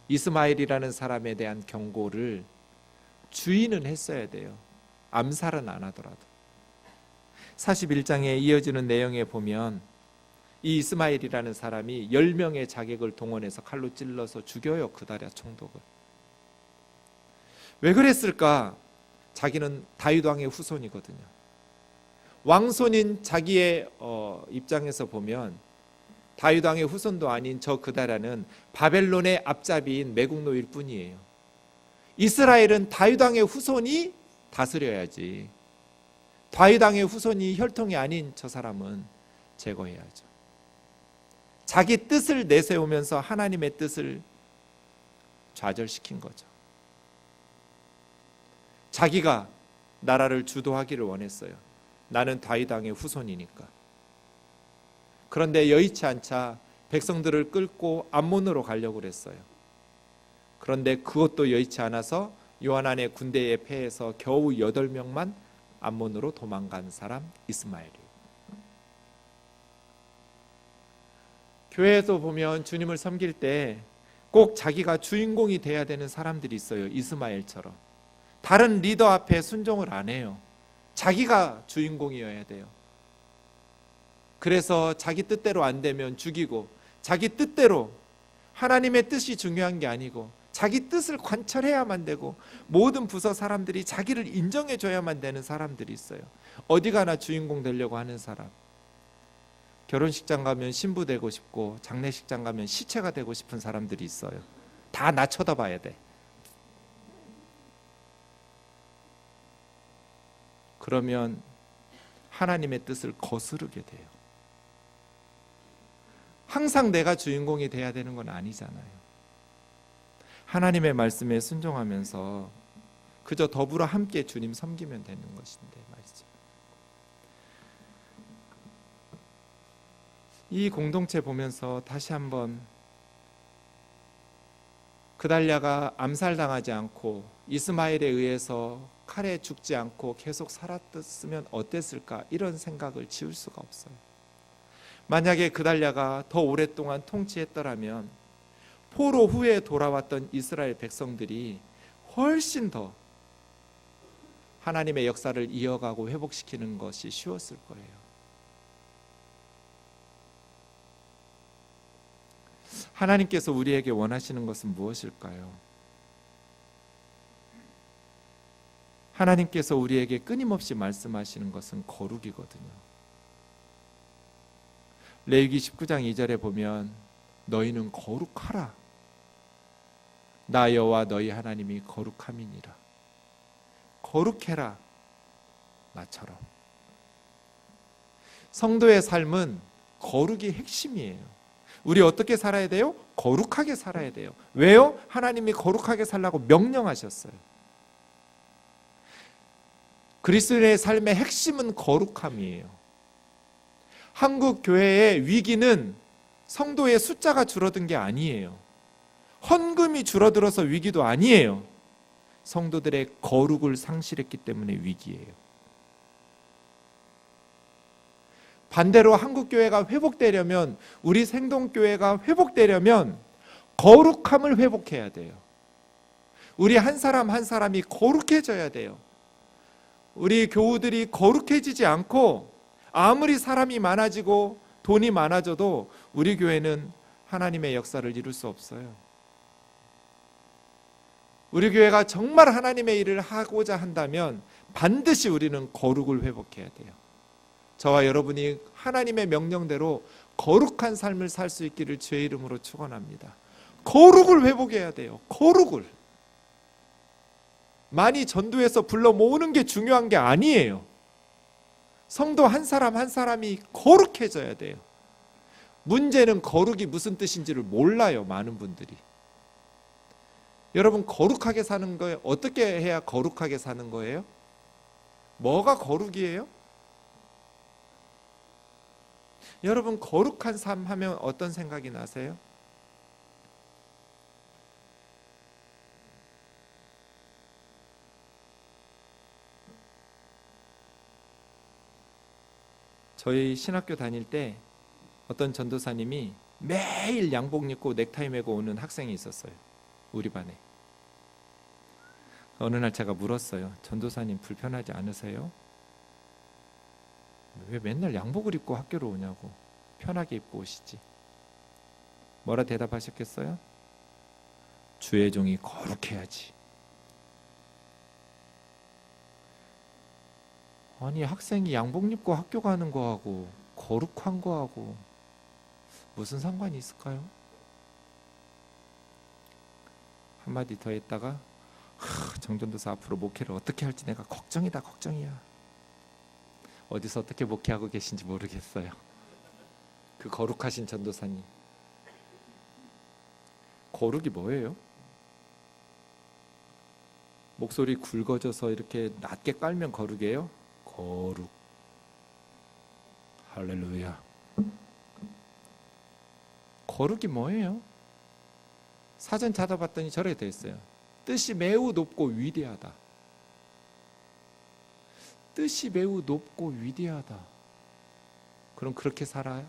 이스마엘이라는 사람에 대한 경고를 주의는 했어야 돼요. 암살은 안 하더라도. 41장에 이어지는 내용에 보면 이 이스마엘이라는 사람이 10명의 자객을 동원해서 칼로 찔러서 죽여요. 그달랴 총독을. 왜 그랬을까? 자기는 다윗 왕의 후손이거든요. 왕손인 자기의 입장에서 보면 다윗 왕의 후손도 아닌 저 그달랴는 바벨론의 앞잡이인 매국노일 뿐이에요. 이스라엘은 다윗 왕의 후손이 다스려야지. 다윗 왕의 후손이 혈통이 아닌 저 사람은 제거해야죠. 자기 뜻을 내세우면서 하나님의 뜻을 좌절시킨 거죠. 자기가 나라를 주도하기를 원했어요. 나는 다윗 왕의 후손이니까. 그런데 여의치 않자 백성들을 끌고 암몬으로 가려고 그랬어요. 그런데 그것도 여의치 않아서 요하난의 군대에 패해서 겨우 8명만 암몬으로 도망간 사람 이스마엘이에요. 교회에서 보면 주님을 섬길 때 꼭 자기가 주인공이 돼야 되는 사람들이 있어요. 이스마엘처럼. 다른 리더 앞에 순종을 안 해요. 자기가 주인공이어야 돼요. 그래서 자기 뜻대로 안 되면 죽이고, 자기 뜻대로, 하나님의 뜻이 중요한 게 아니고 자기 뜻을 관철해야만 되고, 모든 부서 사람들이 자기를 인정해 줘야만 되는 사람들이 있어요. 어디 가나 주인공 되려고 하는 사람. 결혼식장 가면 신부 되고 싶고, 장례식장 가면 시체가 되고 싶은 사람들이 있어요. 다 나 쳐다봐야 돼. 그러면 하나님의 뜻을 거스르게 돼요. 항상 내가 주인공이 돼야 되는 건 아니잖아요. 하나님의 말씀에 순종하면서 그저 더불어 함께 주님 섬기면 되는 것인데 말이죠. 이 공동체 보면서 다시 한번 그달랴가 암살당하지 않고 이스마엘에 의해서 칼에 죽지 않고 계속 살았으면 어땠을까, 이런 생각을 지울 수가 없어요. 만약에 그달랴가 더 오랫동안 통치했더라면 포로 후에 돌아왔던 이스라엘 백성들이 훨씬 더 하나님의 역사를 이어가고 회복시키는 것이 쉬웠을 거예요. 하나님께서 우리에게 원하시는 것은 무엇일까요? 하나님께서 우리에게 끊임없이 말씀하시는 것은 거룩이거든요. 레위기 19장 2절에 보면 너희는 거룩하라. 나 여호와 너희 하나님이 거룩함이니라. 거룩해라. 나처럼. 성도의 삶은 거룩이 핵심이에요. 우리 어떻게 살아야 돼요? 거룩하게 살아야 돼요. 왜요? 하나님이 거룩하게 살라고 명령하셨어요. 그리스도인의 삶의 핵심은 거룩함이에요. 한국 교회의 위기는 성도의 숫자가 줄어든 게 아니에요. 헌금이 줄어들어서 위기도 아니에요. 성도들의 거룩을 상실했기 때문에 위기예요. 반대로 한국교회가 회복되려면, 우리 생동교회가 회복되려면 거룩함을 회복해야 돼요. 우리 한 사람 한 사람이 거룩해져야 돼요. 우리 교우들이 거룩해지지 않고 아무리 사람이 많아지고 돈이 많아져도 우리 교회는 하나님의 역사를 이룰 수 없어요. 우리 교회가 정말 하나님의 일을 하고자 한다면 반드시 우리는 거룩을 회복해야 돼요. 저와 여러분이 하나님의 명령대로 거룩한 삶을 살 수 있기를 주의 이름으로 축원합니다. 거룩을 회복해야 돼요. 거룩을. 많이 전도해서 불러 모으는 게 중요한 게 아니에요. 성도 한 사람 한 사람이 거룩해져야 돼요. 문제는 거룩이 무슨 뜻인지를 몰라요, 많은 분들이. 여러분, 거룩하게 사는 거예요? 어떻게 해야 거룩하게 사는 거예요? 뭐가 거룩이에요? 여러분, 거룩한 삶 하면 어떤 생각이 나세요? 저희 신학교 다닐 때 어떤 전도사님이 매일 양복 입고 넥타이 메고 오는 학생이 있었어요. 우리 반에. 어느 날 제가 물었어요. 전도사님 불편하지 않으세요? 왜 맨날 양복을 입고 학교로 오냐고. 편하게 입고 오시지. 뭐라 대답하셨겠어요? 주의 종이 거룩해야지. 아니, 학생이 양복 입고 학교 가는 거하고 거룩한 거하고 무슨 상관이 있을까요? 한마디 더 했다가 정전도사 앞으로 목회를 어떻게 할지 내가 걱정이다, 걱정이야. 어디서 어떻게 목회하고 계신지 모르겠어요. 그 거룩하신 전도사님. 거룩이 뭐예요? 목소리 굵어져서 이렇게 낮게 깔면 거룩이에요? 거룩. 할렐루야. 거룩이 뭐예요? 사전 찾아봤더니 저렇게 돼 있어요. 뜻이 매우 높고 위대하다. 뜻이 매우 높고 위대하다. 그럼 그렇게 살아요?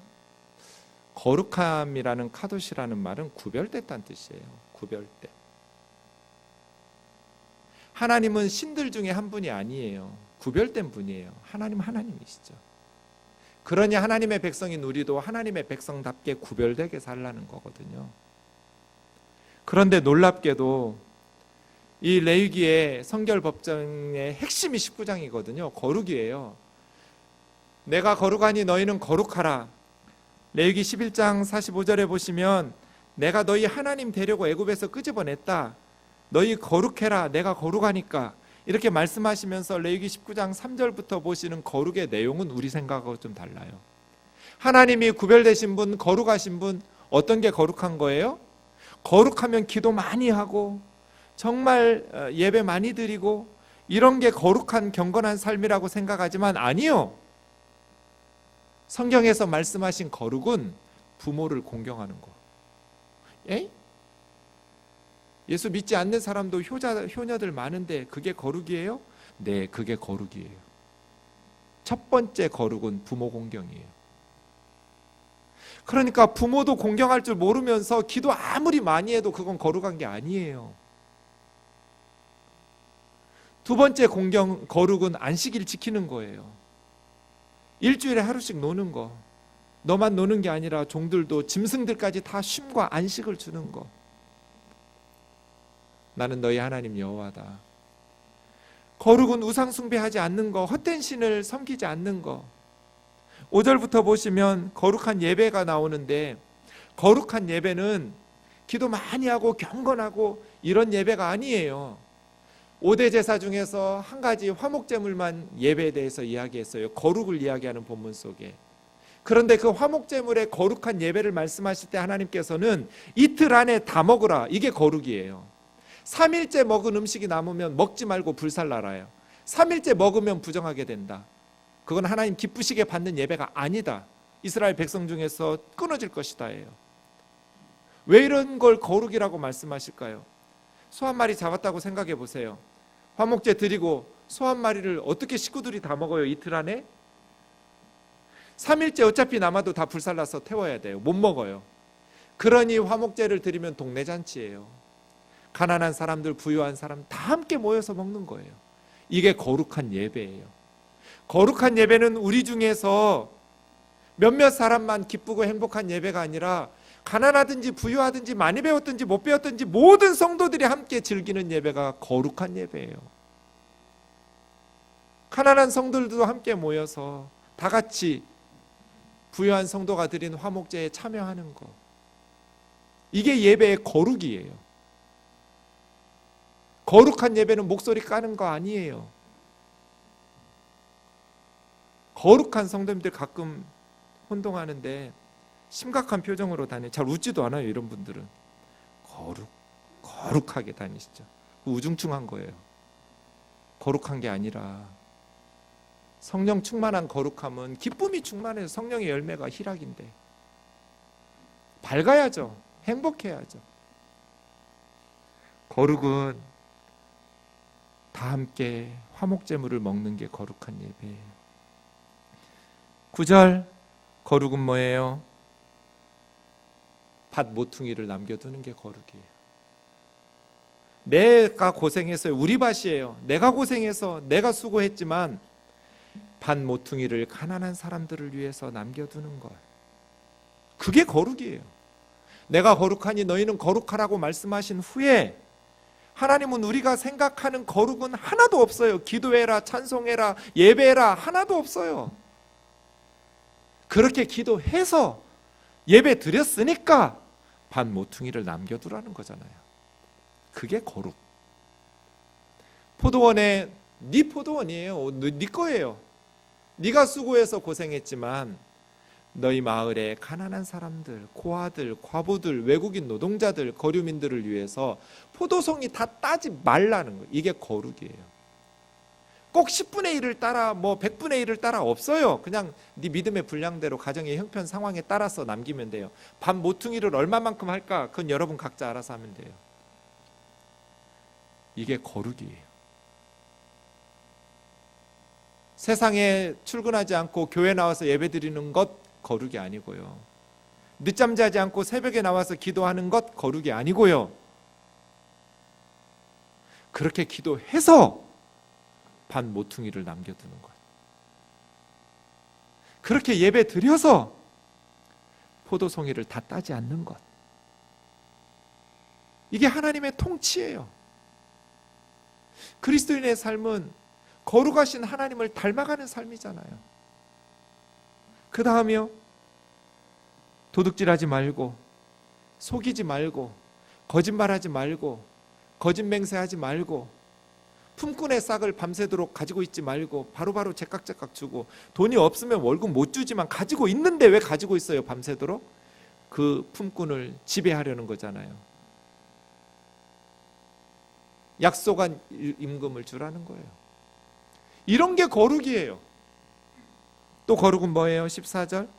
거룩함이라는 카도시라는 말은 구별됐다는 뜻이에요. 구별돼. 하나님은 신들 중에 한 분이 아니에요. 구별된 분이에요. 하나님은 하나님이시죠. 그러니 하나님의 백성인 우리도 하나님의 백성답게 구별되게 살라는 거거든요. 그런데 놀랍게도 이 레위기의 성결 법정의 핵심이 19장이거든요. 거룩이에요. 내가 거룩하니 너희는 거룩하라. 레위기 11장 45절에 보시면 내가 너희 하나님 되려고 애굽에서 끄집어냈다. 너희 거룩해라. 내가 거룩하니까. 이렇게 말씀하시면서 레위기 19장 3절부터 보시는 거룩의 내용은 우리 생각하고 좀 달라요. 하나님이 구별되신 분, 거룩하신 분, 어떤 게 거룩한 거예요? 거룩하면 기도 많이 하고 정말 예배 많이 드리고 이런 게 거룩한 경건한 삶이라고 생각하지만 아니요. 성경에서 말씀하신 거룩은 부모를 공경하는 거. 예수 믿지 않는 사람도 효녀들 많은데 그게 거룩이에요? 네, 그게 거룩이에요. 첫 번째 거룩은 부모 공경이에요. 그러니까 부모도 공경할 줄 모르면서 기도 아무리 많이 해도 그건 거룩한 게 아니에요. 두 번째 거룩은 안식일 지키는 거예요. 일주일에 하루씩 노는 거. 너만 노는 게 아니라 종들도 짐승들까지 다 쉼과 안식을 주는 거. 나는 너희 하나님 여호와다. 거룩은 우상 숭배하지 않는 거, 헛된 신을 섬기지 않는 거. 5절부터 보시면 거룩한 예배가 나오는데 거룩한 예배는 기도 많이 하고 경건하고 이런 예배가 아니에요. 5대 제사 중에서 한 가지 화목제물만 예배에 대해서 이야기했어요. 거룩을 이야기하는 본문 속에. 그런데 그 화목제물의 거룩한 예배를 말씀하실 때 하나님께서는 이틀 안에 다 먹으라. 이게 거룩이에요. 3일째 먹은 음식이 남으면 먹지 말고 불살라라요. 3일째 먹으면 부정하게 된다. 그건 하나님 기쁘시게 받는 예배가 아니다. 이스라엘 백성 중에서 끊어질 것이다예요. 왜 이런 걸 거룩이라고 말씀하실까요? 소 한 마리 잡았다고 생각해 보세요. 화목제 드리고 소 한 마리를 어떻게 식구들이 다 먹어요? 이틀 안에? 3일째 어차피 남아도 다 불살라서 태워야 돼요. 못 먹어요. 그러니 화목제를 드리면 동네 잔치예요. 가난한 사람들, 부유한 사람 다 함께 모여서 먹는 거예요. 이게 거룩한 예배예요. 거룩한 예배는 우리 중에서 몇몇 사람만 기쁘고 행복한 예배가 아니라 가난하든지 부유하든지 많이 배웠든지 못 배웠든지 모든 성도들이 함께 즐기는 예배가 거룩한 예배예요. 가난한 성도들도 함께 모여서 다 같이 부유한 성도가 드린 화목제에 참여하는 것, 이게 예배의 거룩이에요. 거룩한 예배는 목소리 까는 거 아니에요. 거룩한 성도님들 가끔 혼동하는데 심각한 표정으로 다녀요. 잘 웃지도 않아요. 이런 분들은 거룩하게 다니시죠. 우중충한 거예요. 거룩한 게 아니라 성령 충만한 거룩함은 기쁨이 충만해서 성령의 열매가 희락인데 밝아야죠. 행복해야죠. 거룩은 다 함께 화목제물을 먹는 게 거룩한 예배예요. 9절, 거룩은 뭐예요? 밭 모퉁이를 남겨두는 게 거룩이에요. 내가 고생했어요. 우리 밭이에요. 내가 고생해서 내가 수고했지만 밭 모퉁이를 가난한 사람들을 위해서 남겨두는 것, 그게 거룩이에요. 내가 거룩하니 너희는 거룩하라고 말씀하신 후에 하나님은 우리가 생각하는 거룩은 하나도 없어요. 기도해라, 찬송해라, 예배해라, 하나도 없어요. 그렇게 기도해서 예배 드렸으니까 밭 모퉁이를 남겨두라는 거잖아요. 그게 거룩. 포도원에 네 포도원이에요. 네 거예요. 네가 수고해서 고생했지만 너희 마을의 가난한 사람들, 고아들, 과부들, 외국인 노동자들, 거류민들을 위해서 포도송이 다 따지 말라는 거예요. 이게 거룩이에요. 꼭 10분의 1을 따라 100분의 1을 따라 없어요. 그냥 네 믿음의 분량대로 가정의 형편 상황에 따라서 남기면 돼요. 밥 모퉁이를 얼마만큼 할까? 그건 여러분 각자 알아서 하면 돼요. 이게 거룩이에요. 세상에 출근하지 않고 교회 나와서 예배드리는 것 거룩이 아니고요. 늦잠 자지 않고 새벽에 나와서 기도하는 것 거룩이 아니고요. 그렇게 기도해서 밭 모퉁이를 남겨두는 것, 그렇게 예배 드려서 포도송이를 다 따지 않는 것, 이게 하나님의 통치예요. 그리스도인의 삶은 거룩하신 하나님을 닮아가는 삶이잖아요. 그 다음이요, 도둑질하지 말고, 속이지 말고, 거짓말하지 말고, 거짓맹세하지 말고, 품꾼의 싹을 밤새도록 가지고 있지 말고 바로바로 제깍제깍 주고, 돈이 없으면 월급 못 주지만 가지고 있는데 왜 가지고 있어요? 밤새도록? 그 품꾼을 지배하려는 거잖아요. 약속한 임금을 주라는 거예요. 이런 게 거룩이에요. 또 거룩은 뭐예요? 14절,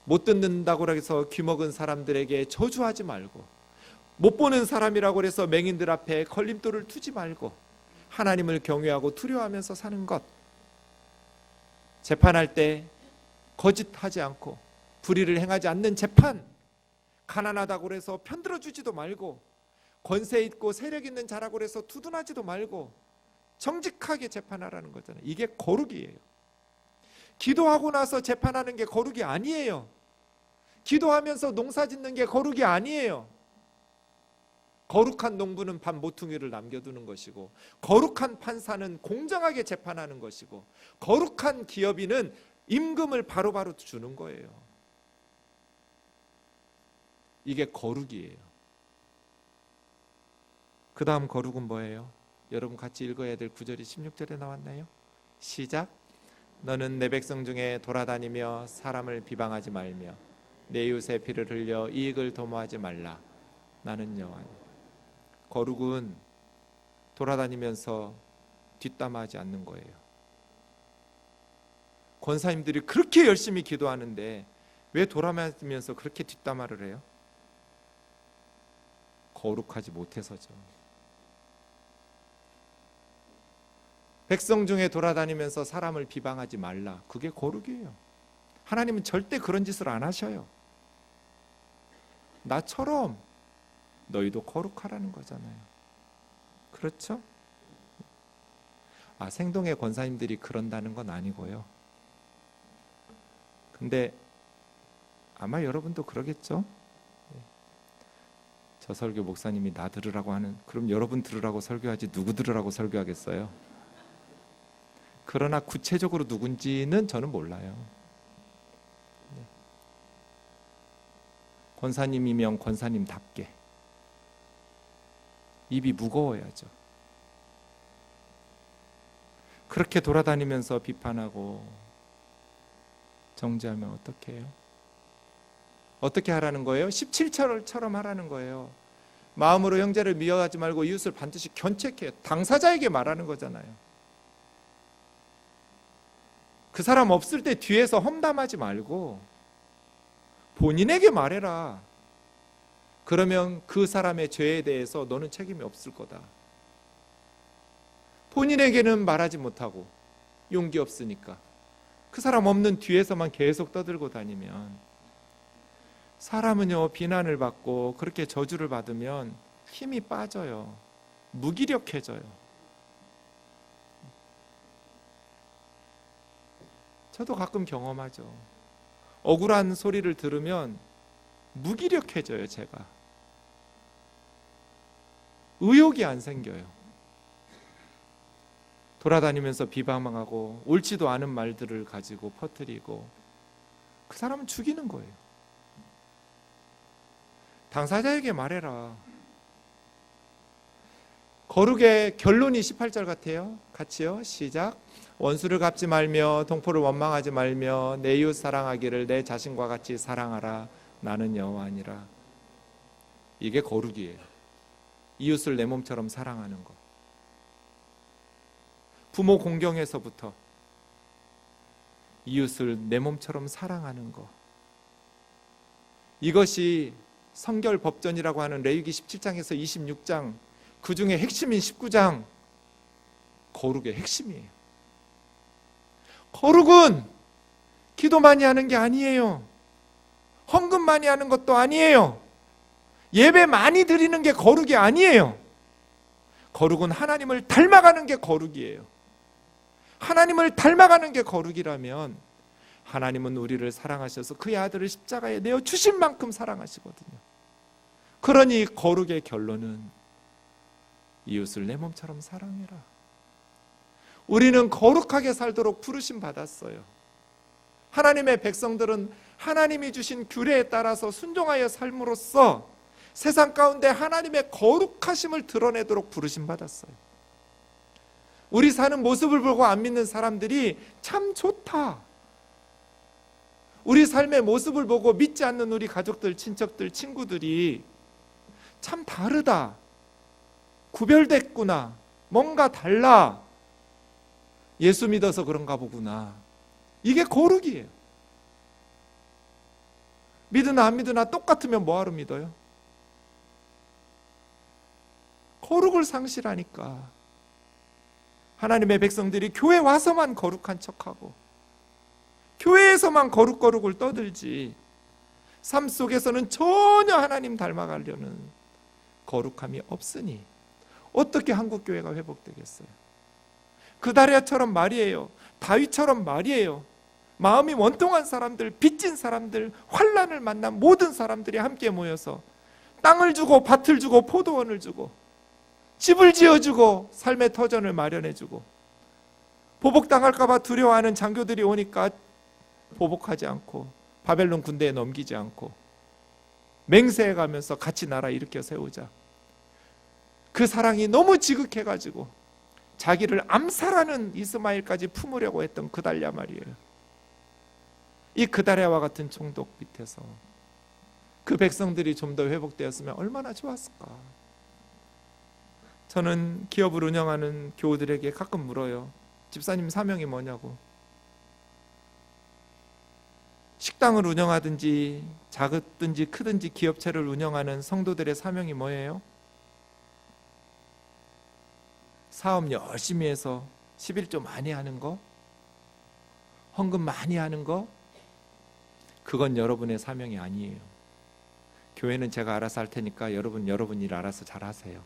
못 듣는다고 해서 귀먹은 사람들에게 저주하지 말고, 못 보는 사람이라고 해서 맹인들 앞에 걸림돌을 두지 말고, 하나님을 경외하고 두려워하면서 사는 것. 재판할 때 거짓하지 않고 불의를 행하지 않는 재판, 가난하다고 해서 편들어주지도 말고, 권세 있고 세력 있는 자라고 해서 두둔하지도 말고 정직하게 재판하라는 거잖아요. 이게 거룩이에요. 기도하고 나서 재판하는 게 거룩이 아니에요. 기도하면서 농사 짓는 게 거룩이 아니에요. 거룩한 농부는 밭 모퉁이를 남겨두는 것이고, 거룩한 판사는 공정하게 재판하는 것이고, 거룩한 기업인은 임금을 바로바로 주는 거예요. 이게 거룩이에요. 그 다음 거룩은 뭐예요? 여러분 같이 읽어야 될 9절이 16절에 나왔나요? 시작. 너는 내 백성 중에 돌아다니며 사람을 비방하지 말며 내 이웃의 피를 흘려 이익을 도모하지 말라. 나는 여호와니. 거룩은 돌아다니면서 뒷담화하지 않는 거예요. 권사님들이 그렇게 열심히 기도하는데 왜 돌아다니면서 그렇게 뒷담화를 해요? 거룩하지 못해서죠. 백성 중에 돌아다니면서 사람을 비방하지 말라. 그게 거룩이에요. 하나님은 절대 그런 짓을 안 하셔요. 나처럼 너희도 거룩하라는 거잖아요. 그렇죠? 생동의 권사님들이 그런다는 건 아니고요. 근데 아마 여러분도 그러겠죠? 저 설교 목사님이 나 들으라고 하는, 그럼 여러분 들으라고 설교하지 누구 들으라고 설교하겠어요? 그러나 구체적으로 누군지는 저는 몰라요. 권사님이면 권사님답게 입이 무거워야죠. 그렇게 돌아다니면서 비판하고 정죄하면 어떻게 해요? 어떻게 하라는 거예요? 17절처럼 하라는 거예요. 마음으로 형제를 미워하지 말고 이웃을 반드시 견책해요. 당사자에게 말하는 거잖아요. 그 사람 없을 때 뒤에서 험담하지 말고 본인에게 말해라. 그러면 그 사람의 죄에 대해서 너는 책임이 없을 거다. 본인에게는 말하지 못하고 용기 없으니까 그 사람 없는 뒤에서만 계속 떠들고 다니면, 사람은요 비난을 받고 그렇게 저주를 받으면 힘이 빠져요. 무기력해져요. 저도 가끔 경험하죠. 억울한 소리를 들으면 무기력해져요. 제가 의욕이 안 생겨요. 돌아다니면서 비방하고 옳지도 않은 말들을 가지고 퍼뜨리고 그 사람은 죽이는 거예요. 당사자에게 말해라. 거룩의 결론이 18절 같아요. 같이요. 시작. 원수를 갚지 말며 동포를 원망하지 말며 내 이웃 사랑하기를 내 자신과 같이 사랑하라. 나는 여호와니라. 이게 거룩이에요. 이웃을 내 몸처럼 사랑하는 거. 부모 공경에서부터 이웃을 내 몸처럼 사랑하는 거. 이것이 성결 법전이라고 하는 레위기 17장에서 26장, 그 중에 핵심인 19장, 거룩의 핵심이에요. 거룩은 기도 많이 하는 게 아니에요. 헌금 많이 하는 것도 아니에요. 예배 많이 드리는 게 거룩이 아니에요. 거룩은 하나님을 닮아가는 게 거룩이에요. 하나님을 닮아가는 게 거룩이라면 하나님은 우리를 사랑하셔서 그의 아들을 십자가에 내어 주신 만큼 사랑하시거든요. 그러니 거룩의 결론은 이웃을 내 몸처럼 사랑해라. 우리는 거룩하게 살도록 부르심 받았어요. 하나님의 백성들은 하나님이 주신 규례에 따라서 순종하여 삶으로써 세상 가운데 하나님의 거룩하심을 드러내도록 부르심 받았어요. 우리 사는 모습을 보고 안 믿는 사람들이 참 좋다. 우리 삶의 모습을 보고 믿지 않는 우리 가족들, 친척들, 친구들이 참 다르다. 구별됐구나. 뭔가 달라. 예수 믿어서 그런가 보구나. 이게 거룩이에요. 믿으나 안 믿으나 똑같으면 뭐하러 믿어요? 거룩을 상실하니까 하나님의 백성들이 교회 와서만 거룩한 척하고 교회에서만 거룩을 떠들지 삶 속에서는 전혀 하나님 닮아가려는 거룩함이 없으니 어떻게 한국교회가 회복되겠어요? 그다리아처럼 말이에요. 다윗처럼 말이에요. 마음이 원통한 사람들, 빚진 사람들, 환난을 만난 모든 사람들이 함께 모여서 땅을 주고 밭을 주고 포도원을 주고 집을 지어주고 삶의 터전을 마련해주고 보복당할까 봐 두려워하는 장교들이 오니까 보복하지 않고 바벨론 군대에 넘기지 않고 맹세해가면서 같이 나라 일으켜 세우자. 그 사랑이 너무 지극해가지고 자기를 암살하는 이스마엘까지 품으려고 했던 그달랴 말이에요. 이 그달랴와 같은 총독 밑에서 그 백성들이 좀 더 회복되었으면 얼마나 좋았을까. 저는 기업을 운영하는 교우들에게 가끔 물어요. 집사님 사명이 뭐냐고. 식당을 운영하든지 작든지 크든지 기업체를 운영하는 성도들의 사명이 뭐예요? 사업 열심히 해서 11조 많이 하는 거, 헌금 많이 하는 거, 그건 여러분의 사명이 아니에요. 교회는 제가 알아서 할 테니까 여러분 일 알아서 잘 하세요.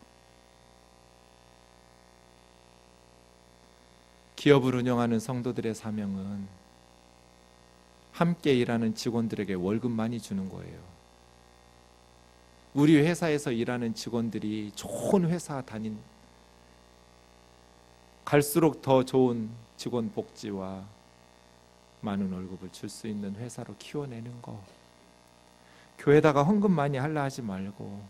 기업을 운영하는 성도들의 사명은 함께 일하는 직원들에게 월급 많이 주는 거예요. 우리 회사에서 일하는 직원들이 좋은 회사 갈수록 더 좋은 직원 복지와 많은 월급을 줄 수 있는 회사로 키워내는 거. 교회다가 헌금 많이 하려 하지 말고,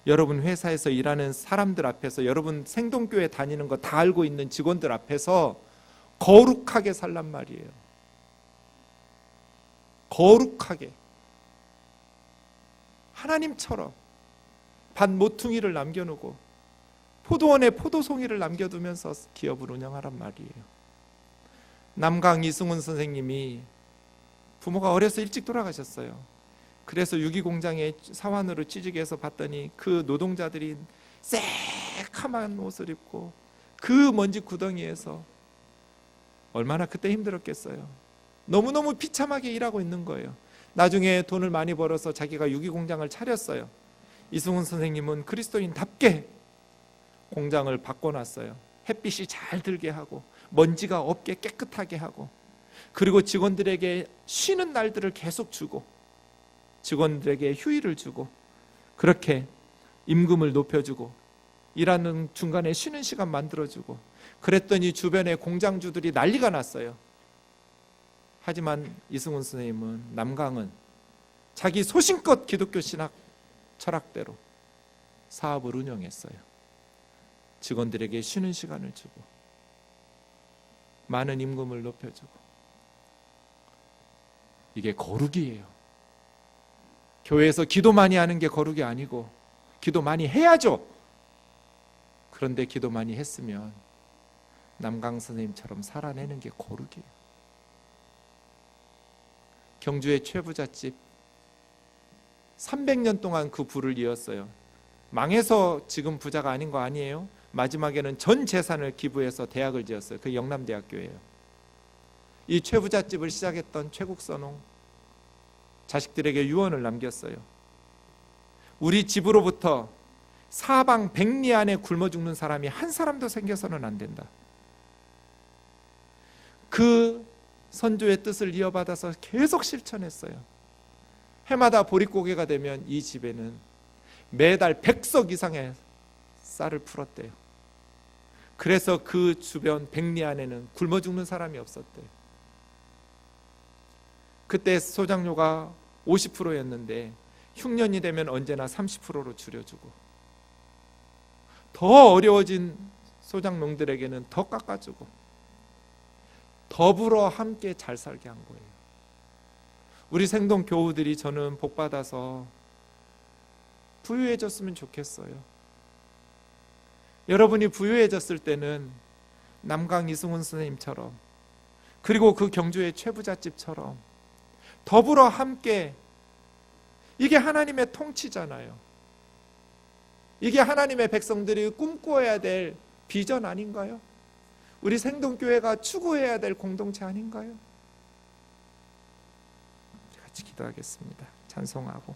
여러분 회사에서 일하는 사람들 앞에서, 여러분 생동교회 다니는 거 다 알고 있는 직원들 앞에서 거룩하게 살란 말이에요. 거룩하게, 하나님처럼 밭 모퉁이를 남겨놓고 포도원에 포도송이를 남겨두면서 기업을 운영하란 말이에요. 남강 이승훈 선생님이 부모가 어려서 일찍 돌아가셨어요. 그래서 유기공장에 사환으로 취직해서 봤더니 그 노동자들이 새카만 옷을 입고 그 먼지 구덩이에서 얼마나 그때 힘들었겠어요. 너무너무 비참하게 일하고 있는 거예요. 나중에 돈을 많이 벌어서 자기가 유기공장을 차렸어요. 이승훈 선생님은 그리스도인답게 공장을 바꿔놨어요. 햇빛이 잘 들게 하고 먼지가 없게 깨끗하게 하고, 그리고 직원들에게 쉬는 날들을 계속 주고 직원들에게 휴일을 주고, 그렇게 임금을 높여주고 일하는 중간에 쉬는 시간 만들어주고, 그랬더니 주변에 공장주들이 난리가 났어요. 하지만 이승훈 선생님은, 남강은 자기 소신껏 기독교 신학 철학대로 사업을 운영했어요. 직원들에게 쉬는 시간을 주고 많은 임금을 높여주고. 이게 거룩이에요. 교회에서 기도 많이 하는 게 거룩이 아니고, 기도 많이 해야죠. 그런데 기도 많이 했으면 남강 선생님처럼 살아내는 게 거룩이에요. 경주의 최부잣집 300년 동안 그 부를 이었어요. 망해서 지금 부자가 아닌 거 아니에요? 마지막에는 전 재산을 기부해서 대학을 지었어요. 그 영남대학교예요. 이 최부잣집을 시작했던 최국선홍, 자식들에게 유언을 남겼어요. 우리 집으로부터 사방 백리 안에 굶어 죽는 사람이 한 사람도 생겨서는 안 된다. 그 선조의 뜻을 이어받아서 계속 실천했어요. 해마다 보릿고개가 되면 이 집에는 매달 100석 이상의 쌀을 풀었대요. 그래서 그 주변 백리 안에는 굶어 죽는 사람이 없었대요. 그때 소장료가 50%였는데 흉년이 되면 언제나 30%로 줄여주고, 더 어려워진 소장농들에게는 더 깎아주고, 더불어 함께 잘 살게 한 거예요. 우리 생동 교우들이 저는 복받아서 부유해졌으면 좋겠어요. 여러분이 부유해졌을 때는 남강 이승훈 선생님처럼, 그리고 그 경주의 최부잣집처럼 더불어 함께, 이게 하나님의 통치잖아요. 이게 하나님의 백성들이 꿈꿔야 될 비전 아닌가요? 우리 생동교회가 추구해야 될 공동체 아닌가요? 같이 기도하겠습니다. 찬송하고